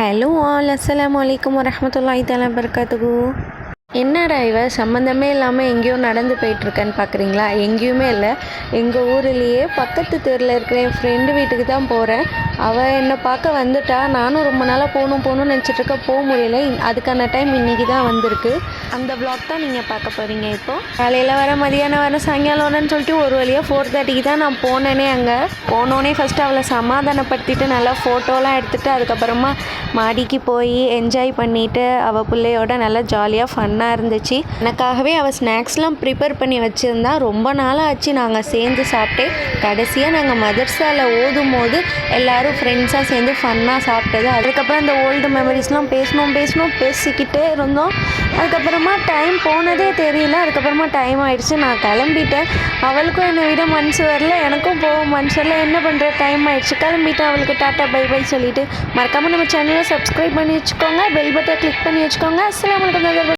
Hello all அஸ்ஸலாமு அலைக்கும் வரஹ்மத்துல்லாஹி தஆலா வபரகாத்துஹு. என்னடா இவ சம்மந்தமே இல்லாமல் எங்கேயோ நடந்து போயிட்டுருக்கேன்னு பார்க்குறீங்களா? எங்கேயுமே இல்லை, எங்கள் ஊர்லேயே பக்கத்து தெருவில் இருக்கிற என் ஃப்ரெண்டு வீட்டுக்கு தான் போகிறேன். அவள் என்னை பார்க்க வந்துட்டா. நானும் ரொம்ப நாளாக போகணும்னு நினச்சிட்ருக்க, போக முடியல. அதுக்கான டைம் இன்றைக்கி தான் வந்திருக்கு. அந்த வ்ளாக் தான் நீங்கள் பார்க்க போகிறீங்க. இப்போது காலையில் வர, மதியானம் வர, சாயங்காலம் வரேன்னு சொல்லிட்டு ஒரு வழியாக 4:30க்கு தான் நான் போனேனே. அங்கே போனோடனே ஃபஸ்ட்டு அவளை சமாதானப்படுத்திட்டு நல்லா ஃபோட்டோலாம் எடுத்துகிட்டு அதுக்கப்புறமா மாடிக்கு போய் என்ஜாய் பண்ணிவிட்டு அவள் பிள்ளையோட நல்லா ஜாலியாக ஃபன்னாக இருந்துச்சு. எனக்காகவே அவள் ஸ்நாக்ஸ்லாம் ப்ரிப்பேர் பண்ணி வச்சுருந்தா. ரொம்ப நாளாக ஆச்சு நாங்கள் சேர்ந்து சாப்பிட்டே. கடைசியாக நாங்கள் மதர்சாவில் ஓதும் போது எல்லோரும் ஃப்ரெண்ட்ஸாக சேர்ந்து ஃபன்னாக சாப்பிட்டது. அதுக்கப்புறம் அந்த ஓல்டு மெமரிஸ்லாம் பேசிக்கிட்டே இருந்தோம். அதுக்கப்புறமா டைம் போனதே தெரியல. அதுக்கப்புறமா டைம் ஆகிடுச்சு, நான் கிளம்பிட்டேன். அவளுக்கும் என்னை விட மனசு வரல, எனக்கும் போக மனசு வரல. என்ன பண்ணுற, டைம் ஆகிடுச்சு, கிளம்பிட்டேன். அவளுக்கு டாட்டா பை பை சொல்லிவிட்டு மறக்காமல் நம்ம சேனலை சப்ஸ்கிரைப் பண்ணி வச்சுக்கோங்க, பெல் பட்டனை கிளிக் பண்ணி வச்சுக்கோங்க. அஸ்ஸலாமு அலைக்கும்.